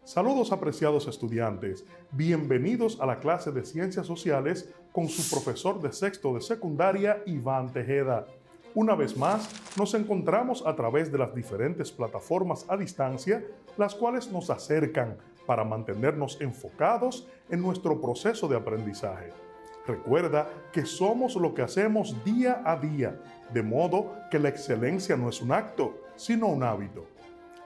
Saludos apreciados estudiantes, bienvenidos a la clase de Ciencias Sociales con su profesor de sexto de secundaria, Iván Tejeda. Una vez más, nos encontramos a través de las diferentes plataformas a distancia, las cuales nos acercan para mantenernos enfocados en nuestro proceso de aprendizaje. Recuerda que somos lo que hacemos día a día, de modo que la excelencia no es un acto, sino un hábito.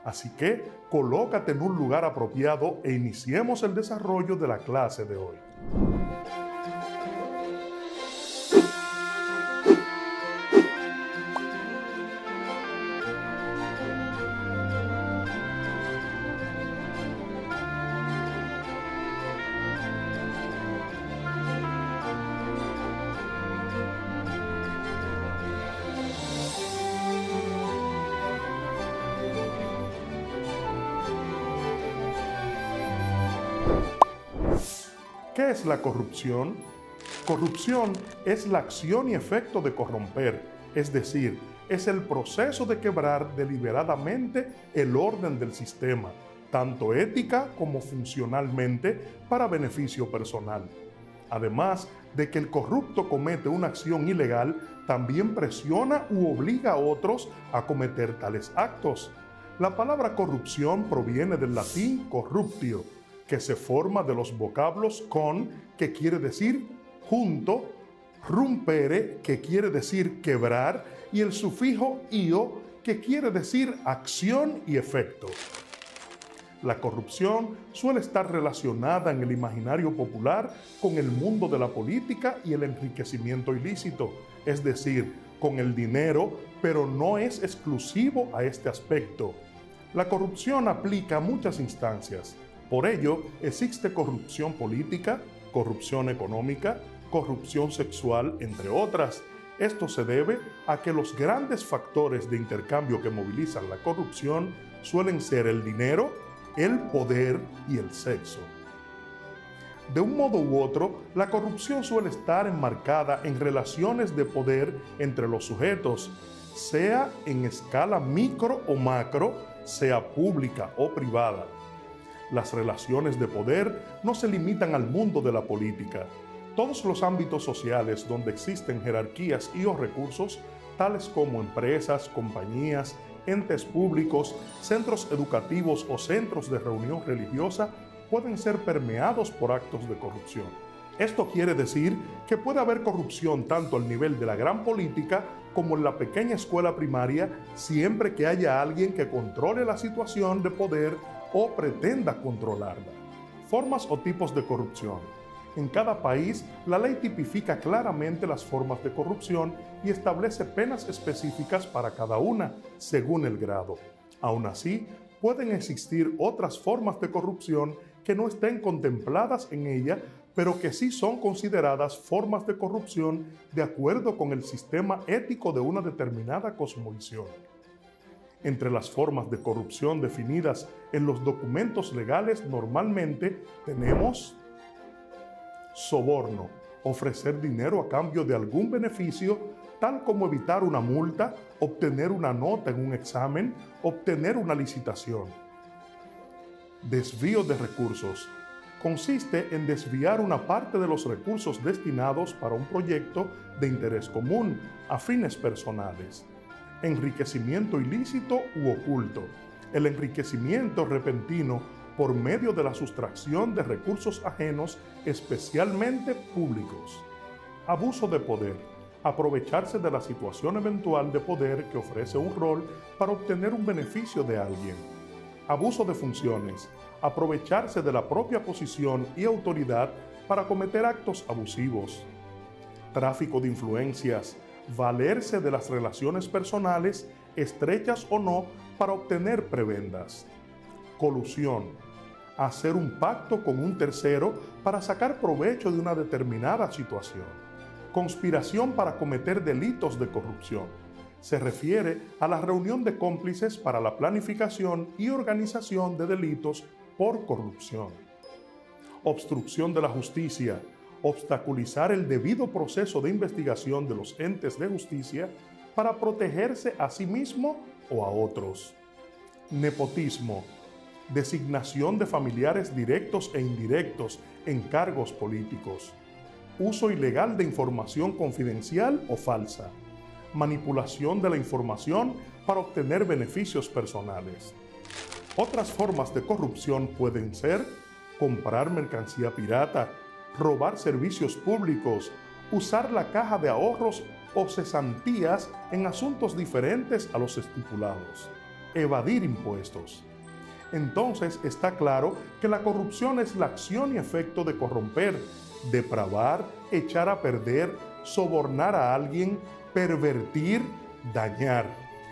Así que colócate en un lugar apropiado e iniciemos el desarrollo de la clase de hoy. ¿Qué es la corrupción? Corrupción es la acción y efecto de corromper, es decir, es el proceso de quebrar deliberadamente el orden del sistema, tanto ética como funcionalmente, para beneficio personal. Además de que el corrupto comete una acción ilegal, también presiona u obliga a otros a cometer tales actos. La palabra corrupción proviene del latín corruptio, que se forma de los vocablos con, que quiere decir junto, rumpere, que quiere decir quebrar, y el sufijo io, que quiere decir acción y efecto. La corrupción suele estar relacionada en el imaginario popular con el mundo de la política y el enriquecimiento ilícito, es decir, con el dinero, pero no es exclusivo a este aspecto. La corrupción aplica a muchas instancias. Por ello, existe corrupción política, corrupción económica, corrupción sexual, entre otras. Esto se debe a que los grandes factores de intercambio que movilizan la corrupción suelen ser el dinero, el poder y el sexo. De un modo u otro, la corrupción suele estar enmarcada en relaciones de poder entre los sujetos, sea en escala micro o macro, sea pública o privada. Las relaciones de poder no se limitan al mundo de la política. Todos los ámbitos sociales donde existen jerarquías y o recursos, tales como empresas, compañías, entes públicos, centros educativos o centros de reunión religiosa, pueden ser permeados por actos de corrupción. Esto quiere decir que puede haber corrupción tanto al nivel de la gran política como en la pequeña escuela primaria, siempre que haya alguien que controle la situación de poder o pretenda controlarla. Formas o tipos de corrupción. En cada país, la ley tipifica claramente las formas de corrupción y establece penas específicas para cada una, según el grado. Aún así, pueden existir otras formas de corrupción que no estén contempladas en ella, pero que sí son consideradas formas de corrupción de acuerdo con el sistema ético de una determinada cosmovisión. Entre las formas de corrupción definidas en los documentos legales normalmente tenemos soborno, ofrecer dinero a cambio de algún beneficio, tal como evitar una multa, obtener una nota en un examen, obtener una licitación. Desvío de recursos. Consiste en desviar una parte de los recursos destinados para un proyecto de interés común a fines personales. Enriquecimiento ilícito u oculto. El enriquecimiento repentino por medio de la sustracción de recursos ajenos, especialmente públicos. Abuso de poder. Aprovecharse de la situación eventual de poder que ofrece un rol para obtener un beneficio de alguien. Abuso de funciones. Aprovecharse de la propia posición y autoridad para cometer actos abusivos. Tráfico de influencias. Valerse de las relaciones personales, estrechas o no, para obtener prebendas. Colusión. Hacer un pacto con un tercero para sacar provecho de una determinada situación. Conspiración para cometer delitos de corrupción. Se refiere a la reunión de cómplices para la planificación y organización de delitos por corrupción. Obstrucción de la justicia. Obstaculizar el debido proceso de investigación de los entes de justicia para protegerse a sí mismo o a otros. Nepotismo. designación de familiares directos e indirectos en cargos políticos, uso ilegal de información confidencial o falsa, manipulación de la información para obtener beneficios personales. Otras formas de corrupción pueden ser comprar mercancía pirata, robar servicios públicos, usar la caja de ahorros o cesantías en asuntos diferentes a los estipulados, evadir impuestos. Entonces está claro que la corrupción es la acción y efecto de corromper, depravar, echar a perder, sobornar a alguien, pervertir, dañar.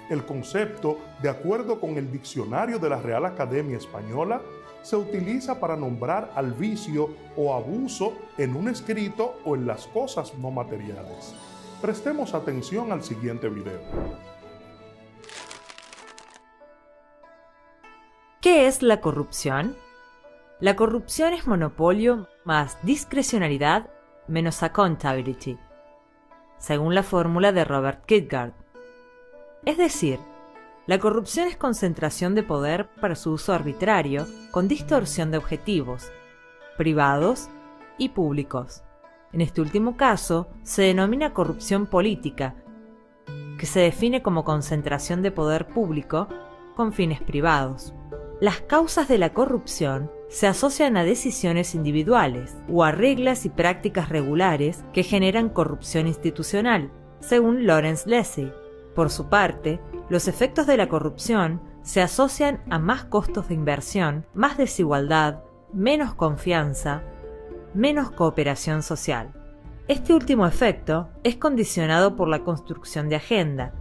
El concepto, de acuerdo con el diccionario de la Real Academia Española, se utiliza para nombrar al vicio o abuso en un escrito o en las cosas no materiales. Prestemos atención al siguiente video. ¿Qué es la corrupción? La corrupción es monopolio más discrecionalidad menos accountability, según la fórmula de Robert Kierkegaard. Es decir, la corrupción es concentración de poder para su uso arbitrario con distorsión de objetivos, privados y públicos. En este último caso, se denomina corrupción política, que se define como concentración de poder público con fines privados. Las causas de la corrupción se asocian a decisiones individuales o a reglas y prácticas regulares que generan corrupción institucional, según Lawrence Lessig. Por su parte, los efectos de la corrupción se asocian a más costos de inversión, más desigualdad, menos confianza, menos cooperación social. Este último efecto es condicionado por la construcción de agenda,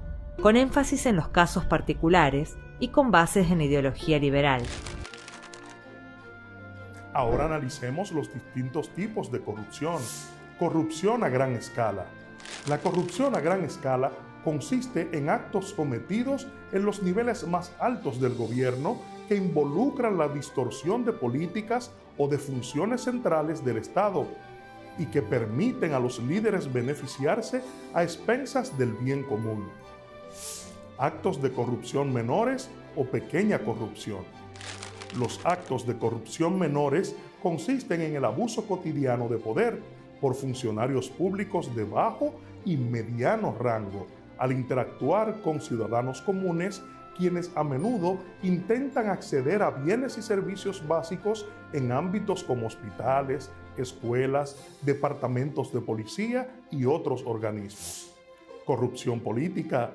con énfasis en los casos particulares y con bases en ideología liberal. Ahora analicemos los distintos tipos de corrupción. Corrupción a gran escala. La corrupción a gran escala consiste en actos cometidos en los niveles más altos del gobierno que involucran la distorsión de políticas o de funciones centrales del Estado y que permiten a los líderes beneficiarse a expensas del bien común. Actos de corrupción menores o pequeña corrupción. Los actos de corrupción menores consisten en el abuso cotidiano de poder por funcionarios públicos de bajo y mediano rango, al interactuar con ciudadanos comunes, quienes a menudo intentan acceder a bienes y servicios básicos en ámbitos como hospitales, escuelas, departamentos de policía y otros organismos. Corrupción política,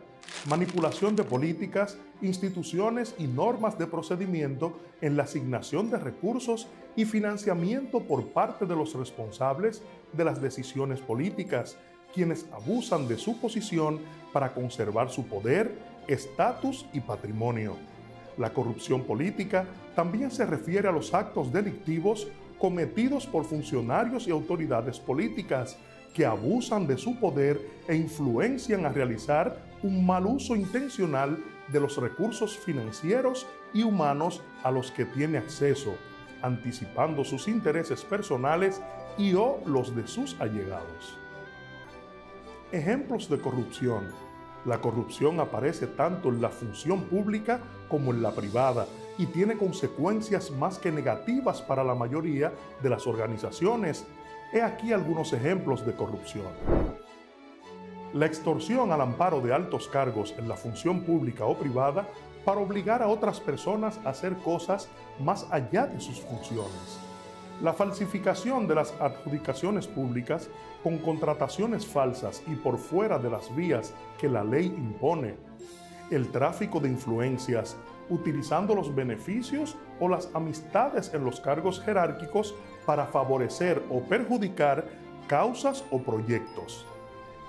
manipulación de políticas, instituciones y normas de procedimiento en la asignación de recursos y financiamiento por parte de los responsables de las decisiones políticas, quienes abusan de su posición para conservar su poder, estatus y patrimonio. La corrupción política también se refiere a los actos delictivos cometidos por funcionarios y autoridades políticas que abusan de su poder e influencian a realizar un mal uso intencional de los recursos financieros y humanos a los que tiene acceso, anticipando sus intereses personales y o los de sus allegados. Ejemplos de corrupción. La corrupción aparece tanto en la función pública como en la privada y tiene consecuencias más que negativas para la mayoría de las organizaciones. He aquí algunos ejemplos de corrupción. La extorsión al amparo de altos cargos en la función pública o privada para obligar a otras personas a hacer cosas más allá de sus funciones. La falsificación de las adjudicaciones públicas con contrataciones falsas y por fuera de las vías que la ley impone. El tráfico de influencias, utilizando los beneficios o las amistades en los cargos jerárquicos para favorecer o perjudicar causas o proyectos.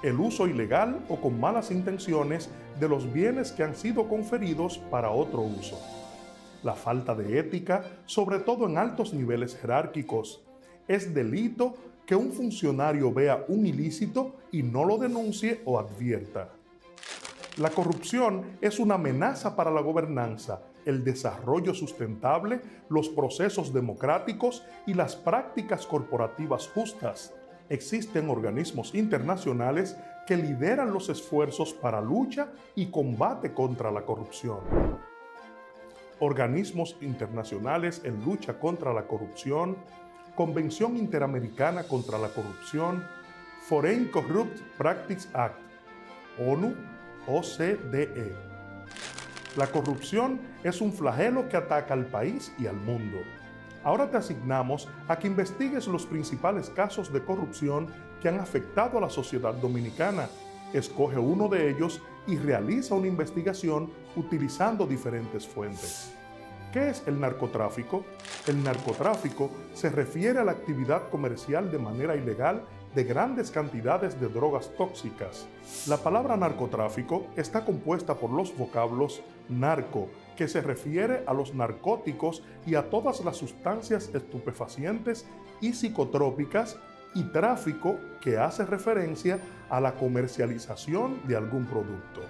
El uso ilegal o con malas intenciones de los bienes que han sido conferidos para otro uso. La falta de ética, sobre todo en altos niveles jerárquicos. Es delito que un funcionario vea un ilícito y no lo denuncie o advierta. La corrupción es una amenaza para la gobernanza, el desarrollo sustentable, los procesos democráticos y las prácticas corporativas justas. Existen organismos internacionales que lideran los esfuerzos para lucha y combate contra la corrupción. organismos internacionales en lucha contra la corrupción, Convención Interamericana contra la Corrupción, Foreign Corrupt Practices Act, ONU, OCDE. La corrupción es un flagelo que ataca al país y al mundo. Ahora te asignamos a que investigues los principales casos de corrupción que han afectado a la sociedad dominicana. Escoge uno de ellos y realiza una investigación utilizando diferentes fuentes. ¿Qué es el narcotráfico? El narcotráfico se refiere a la actividad comercial de manera ilegal de grandes cantidades de drogas tóxicas. La palabra narcotráfico está compuesta por los vocablos narco, que se refiere a los narcóticos y a todas las sustancias estupefacientes y psicotrópicas, y tráfico, que hace referencia a la comercialización de algún producto.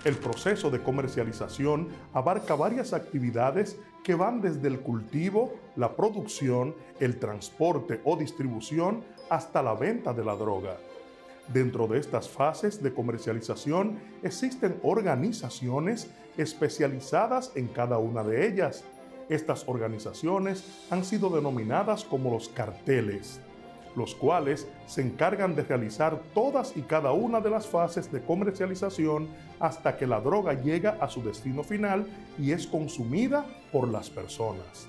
El proceso de comercialización abarca varias actividades que van desde el cultivo, la producción, el transporte o distribución hasta la venta de la droga. Dentro de estas fases de comercialización existen organizaciones especializadas en cada una de ellas. Estas organizaciones han sido denominadas como los carteles, los cuales se encargan de realizar todas y cada una de las fases de comercialización hasta que la droga llega a su destino final y es consumida por las personas.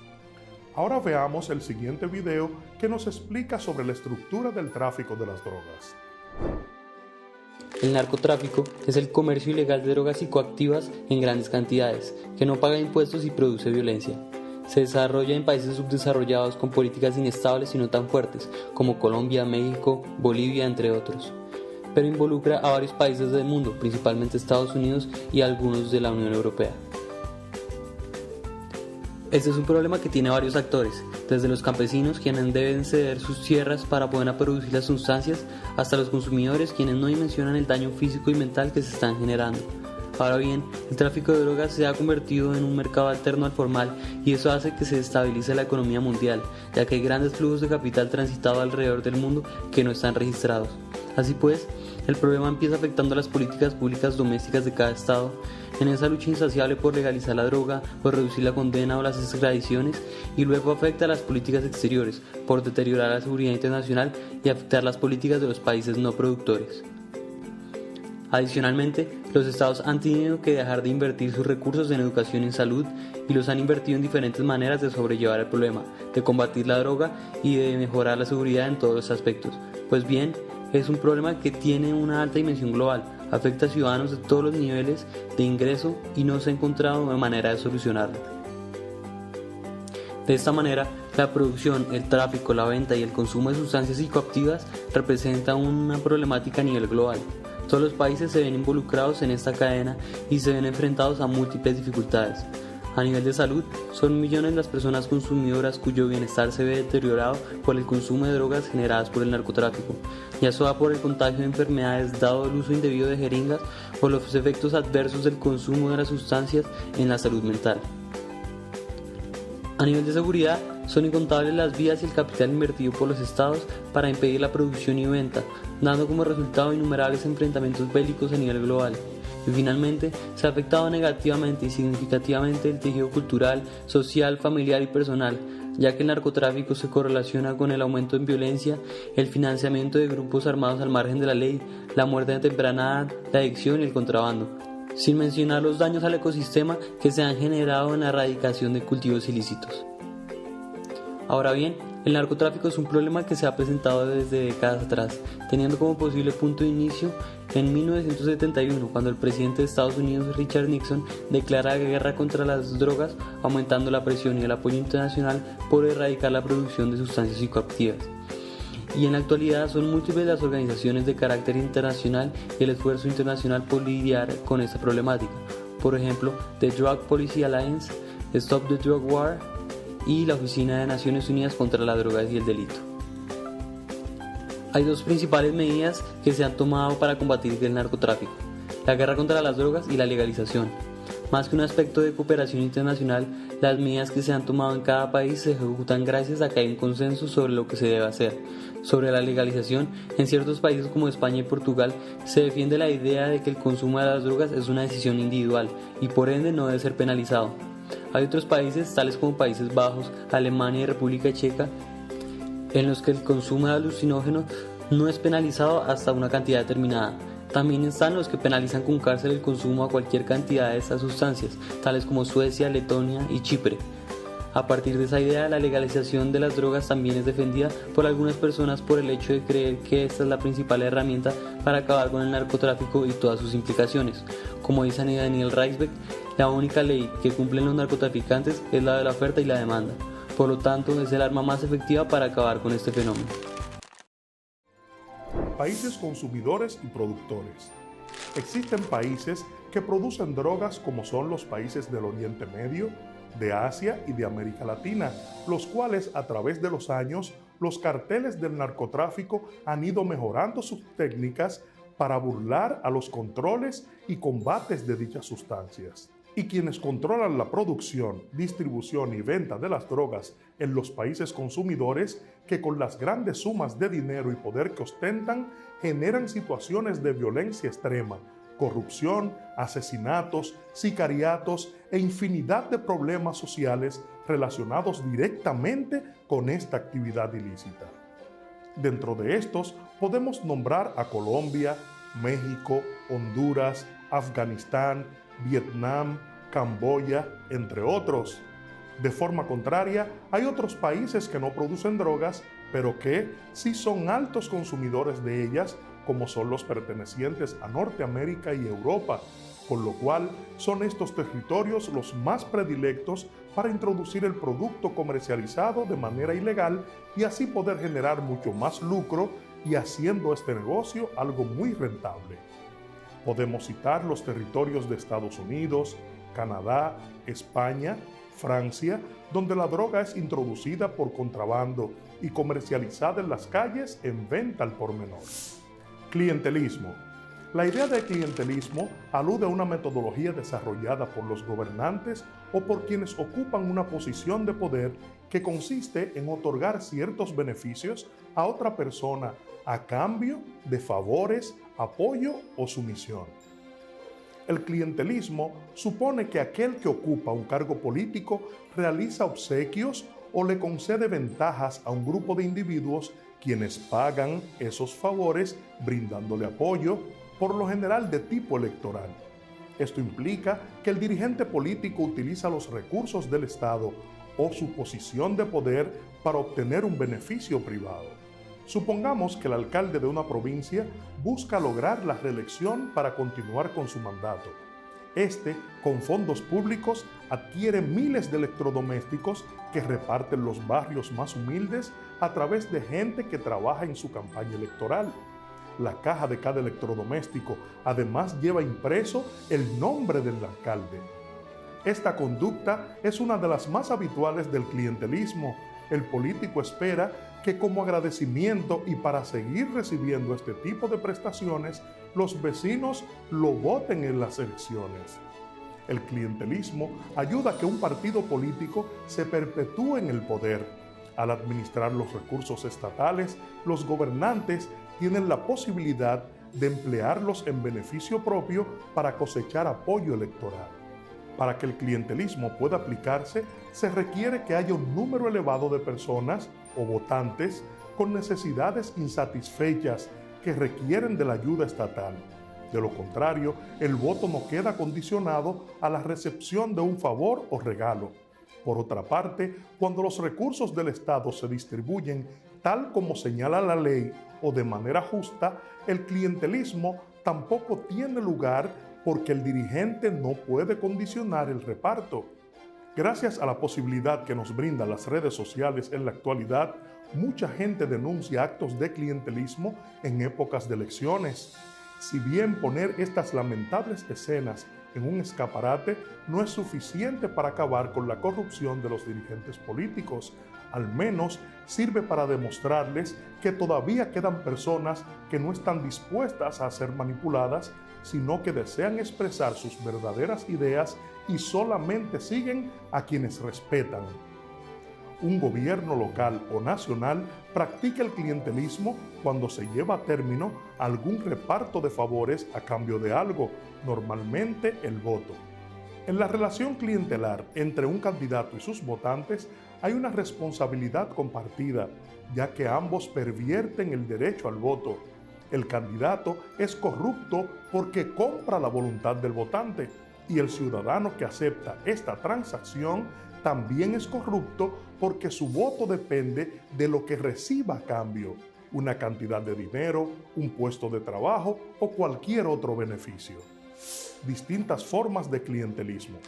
Ahora veamos el siguiente video que nos explica sobre la estructura del tráfico de las drogas. El narcotráfico es el comercio ilegal de drogas psicoactivas en grandes cantidades, que no paga impuestos y produce violencia. Se desarrolla en países subdesarrollados con políticas inestables y no tan fuertes, como Colombia, México, Bolivia, entre otros. Pero involucra a varios países del mundo, principalmente Estados Unidos y algunos de la Unión Europea. Este es un problema que tiene varios actores, desde los campesinos, quienes deben ceder sus tierras para poder producir las sustancias, hasta los consumidores, quienes no dimensionan el daño físico y mental que se están generando. Ahora bien, el tráfico de drogas se ha convertido en un mercado alterno al formal y eso hace que se estabilice la economía mundial, ya que hay grandes flujos de capital transitado alrededor del mundo que no están registrados. Así pues, el problema empieza afectando a las políticas públicas domésticas de cada estado, en esa lucha insaciable por legalizar la droga, por reducir la condena o las extradiciones, y luego afecta a las políticas exteriores, por deteriorar la seguridad internacional y afectar las políticas de los países no productores. Adicionalmente, los estados han tenido que dejar de invertir sus recursos en educación y en salud y los han invertido en diferentes maneras de sobrellevar el problema, de combatir la droga y de mejorar la seguridad en todos los aspectos. Pues bien, es un problema que tiene una alta dimensión global, afecta a ciudadanos de todos los niveles de ingreso y no se ha encontrado una manera de solucionarlo. De esta manera, la producción, el tráfico, la venta y el consumo de sustancias psicoactivas representan una problemática a nivel global. Todos los países se ven involucrados en esta cadena y se ven enfrentados a múltiples dificultades. A nivel de salud, son millones las personas consumidoras cuyo bienestar se ve deteriorado por el consumo de drogas generadas por el narcotráfico, ya sea por el contagio de enfermedades dado el uso indebido de jeringas o los efectos adversos del consumo de las sustancias en la salud mental. A nivel de seguridad, son incontables las vías y el capital invertido por los estados para impedir la producción y venta, dando como resultado innumerables enfrentamientos bélicos a nivel global. Y finalmente, se ha afectado negativamente y significativamente el tejido cultural, social, familiar y personal, ya que el narcotráfico se correlaciona con el aumento en violencia, el financiamiento de grupos armados al margen de la ley, la muerte de temprana edad, la adicción y el contrabando, sin mencionar los daños al ecosistema que se han generado en la erradicación de cultivos ilícitos. Ahora bien, el narcotráfico es un problema que se ha presentado desde décadas atrás, teniendo como posible punto de inicio en 1971, cuando el presidente de Estados Unidos, Richard Nixon, declara guerra contra las drogas, aumentando la presión y el apoyo internacional por erradicar la producción de sustancias psicoactivas. Y en la actualidad son múltiples las organizaciones de carácter internacional y el esfuerzo internacional por lidiar con esta problemática. Por ejemplo, The Drug Policy Alliance, Stop the Drug War y la Oficina de Naciones Unidas contra las Drogas y el Delito. Hay dos principales medidas que se han tomado para combatir el narcotráfico: la guerra contra las drogas y la legalización. Más que un aspecto de cooperación internacional, las medidas que se han tomado en cada país se ejecutan gracias a que hay un consenso sobre lo que se debe hacer. Sobre la legalización, en ciertos países como España y Portugal, se defiende la idea de que el consumo de las drogas es una decisión individual y por ende no debe ser penalizado. Hay otros países, tales como Países Bajos, Alemania y República Checa, en los que el consumo de alucinógenos no es penalizado hasta una cantidad determinada. También están los que penalizan con cárcel el consumo a cualquier cantidad de estas sustancias, tales como Suecia, Letonia y Chipre. A partir de esa idea, la legalización de las drogas también es defendida por algunas personas por el hecho de creer que esta es la principal herramienta para acabar con el narcotráfico y todas sus implicaciones. Como dice Daniel Reisbeck, la única ley que cumplen los narcotraficantes es la de la oferta y la demanda. Por lo tanto, es el arma más efectiva para acabar con este fenómeno. Países consumidores y productores. Existen países que producen drogas como son los países del Oriente Medio, de Asia y de América Latina, los cuales a través de los años los carteles del narcotráfico han ido mejorando sus técnicas para burlar a los controles y combates de dichas sustancias. Y quienes controlan la producción, distribución y venta de las drogas en los países consumidores, que con las grandes sumas de dinero y poder que ostentan, generan situaciones de violencia extrema, corrupción, asesinatos, sicariatos e infinidad de problemas sociales relacionados directamente con esta actividad ilícita. Dentro de estos podemos nombrar a Colombia, México, Honduras, Afganistán, Vietnam, Camboya, entre otros. De forma contraria, hay otros países que no producen drogas, pero que sí son altos consumidores de ellas, como son los pertenecientes a Norteamérica y Europa, con lo cual son estos territorios los más predilectos para introducir el producto comercializado de manera ilegal y así poder generar mucho más lucro y haciendo este negocio algo muy rentable. Podemos citar los territorios de Estados Unidos, Canadá, España, Francia, donde la droga es introducida por contrabando y comercializada en las calles en venta al por menor. Clientelismo. La idea de clientelismo alude a una metodología desarrollada por los gobernantes o por quienes ocupan una posición de poder que consiste en otorgar ciertos beneficios a otra persona a cambio de favores, apoyo o sumisión. El clientelismo supone que aquel que ocupa un cargo político realiza obsequios o le concede ventajas a un grupo de individuos quienes pagan esos favores brindándole apoyo, por lo general de tipo electoral. Esto implica que el dirigente político utiliza los recursos del Estado o su posición de poder para obtener un beneficio privado. Supongamos que el alcalde de una provincia busca lograr la reelección para continuar con su mandato. Este, con fondos públicos, adquiere miles de electrodomésticos que reparten los barrios más humildes a través de gente que trabaja en su campaña electoral. La caja de cada electrodoméstico además lleva impreso el nombre del alcalde. Esta conducta es una de las más habituales del clientelismo. El político espera que como agradecimiento y para seguir recibiendo este tipo de prestaciones, los vecinos lo voten en las elecciones. El clientelismo ayuda a que un partido político se perpetúe en el poder. Al administrar los recursos estatales, los gobernantes tienen la posibilidad de emplearlos en beneficio propio para cosechar apoyo electoral. Para que el clientelismo pueda aplicarse, se requiere que haya un número elevado de personas o votantes con necesidades insatisfechas que requieren de la ayuda estatal. De lo contrario, el voto no queda condicionado a la recepción de un favor o regalo. Por otra parte, cuando los recursos del Estado se distribuyen tal como señala la ley o de manera justa, el clientelismo tampoco tiene lugar porque el dirigente no puede condicionar el reparto. Gracias a la posibilidad que nos brindan las redes sociales en la actualidad, mucha gente denuncia actos de clientelismo en épocas de elecciones. Si bien poner estas lamentables escenas en un escaparate no es suficiente para acabar con la corrupción de los dirigentes políticos, al menos sirve para demostrarles que todavía quedan personas que no están dispuestas a ser manipuladas, sino que desean expresar sus verdaderas ideas y solamente siguen a quienes respetan. Un gobierno local o nacional practica el clientelismo cuando se lleva a término algún reparto de favores a cambio de algo, normalmente el voto. En la relación clientelar entre un candidato y sus votantes hay una responsabilidad compartida, ya que ambos pervierten el derecho al voto. El candidato es corrupto porque compra la voluntad del votante y el ciudadano que acepta esta transacción también es corrupto porque su voto depende de lo que reciba a cambio, una cantidad de dinero, un puesto de trabajo o cualquier otro beneficio. Distintas formas de clientelismo.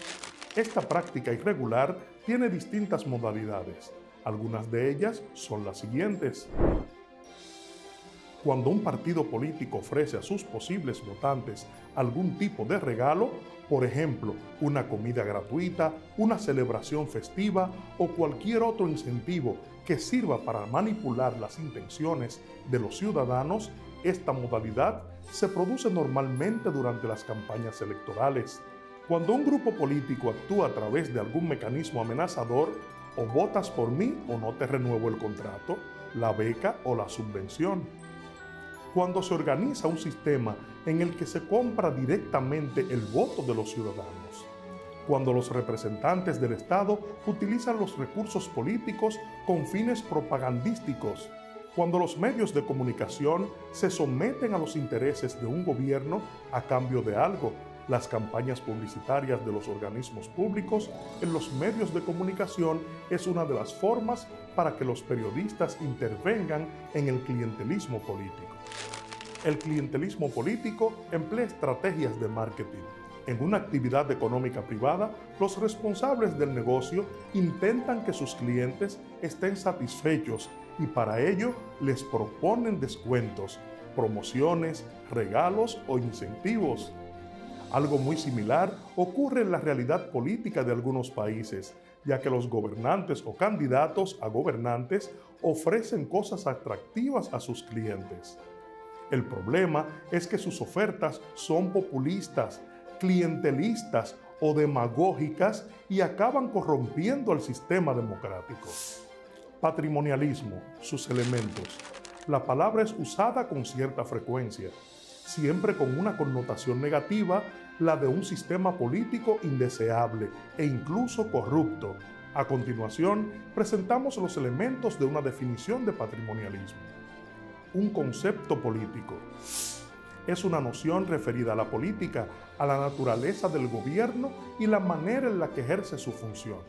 Esta práctica irregular tiene distintas modalidades. Algunas de ellas son las siguientes. Cuando un partido político ofrece a sus posibles votantes algún tipo de regalo, por ejemplo, una comida gratuita, una celebración festiva o cualquier otro incentivo que sirva para manipular las intenciones de los ciudadanos, esta modalidad se produce normalmente durante las campañas electorales. Cuando un grupo político actúa a través de algún mecanismo amenazador, o votas por mí o no te renuevo el contrato, la beca o la subvención. Cuando se organiza un sistema en el que se compra directamente el voto de los ciudadanos. Cuando los representantes del Estado utilizan los recursos políticos con fines propagandísticos. Cuando los medios de comunicación se someten a los intereses de un gobierno a cambio de algo. Las campañas publicitarias de los organismos públicos en los medios de comunicación es una de las formas para que los periodistas intervengan en el clientelismo político. El clientelismo político emplea estrategias de marketing. En una actividad económica privada, los responsables del negocio intentan que sus clientes estén satisfechos y para ello les proponen descuentos, promociones, regalos o incentivos. Algo muy similar ocurre en la realidad política de algunos países, ya que los gobernantes o candidatos a gobernantes ofrecen cosas atractivas a sus clientes. El problema es que sus ofertas son populistas, clientelistas o demagógicas y acaban corrompiendo el sistema democrático. Patrimonialismo, sus elementos. La palabra es usada con cierta frecuencia, siempre con una connotación negativa, la de un sistema político indeseable e incluso corrupto. A continuación, presentamos los elementos de una definición de patrimonialismo. Un concepto político. Es una noción referida a la política, a la naturaleza del gobierno y la manera en la que ejerce su función.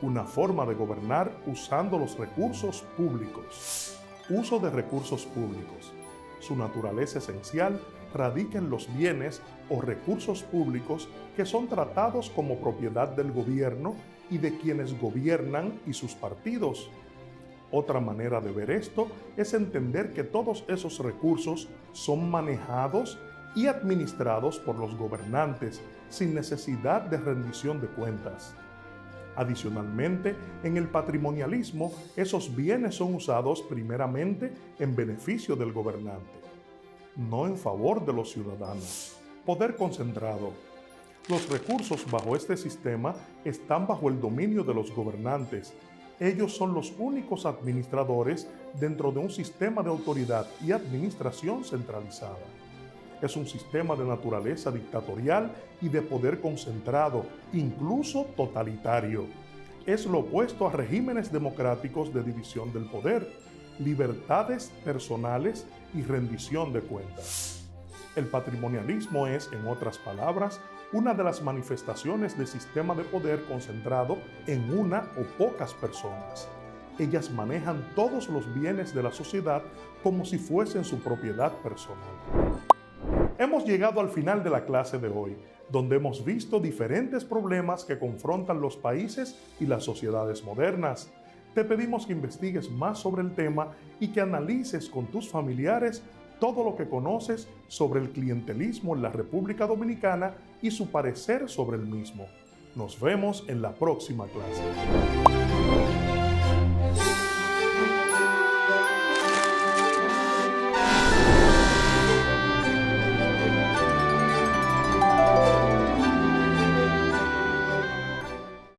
Una forma de gobernar usando los recursos públicos. Uso de recursos públicos. Su naturaleza esencial radica en los bienes o recursos públicos que son tratados como propiedad del gobierno y de quienes gobiernan y sus partidos. Otra manera de ver esto es entender que todos esos recursos son manejados y administrados por los gobernantes sin necesidad de rendición de cuentas. Adicionalmente, en el patrimonialismo, esos bienes son usados primeramente en beneficio del gobernante, no en favor de los ciudadanos. Poder concentrado. Los recursos bajo este sistema están bajo el dominio de los gobernantes. Ellos son los únicos administradores dentro de un sistema de autoridad y administración centralizada. Es un sistema de naturaleza dictatorial y de poder concentrado, incluso totalitario. Es lo opuesto a regímenes democráticos de división del poder, libertades personales y rendición de cuentas. El patrimonialismo es, en otras palabras, una de las manifestaciones del sistema de poder concentrado en una o pocas personas. Ellas manejan todos los bienes de la sociedad como si fuesen su propiedad personal. Hemos llegado al final de la clase de hoy, donde hemos visto diferentes problemas que confrontan los países y las sociedades modernas. Te pedimos que investigues más sobre el tema y que analices con tus familiares todo lo que conoces sobre el clientelismo en la República Dominicana y su parecer sobre el mismo. Nos vemos en la próxima clase.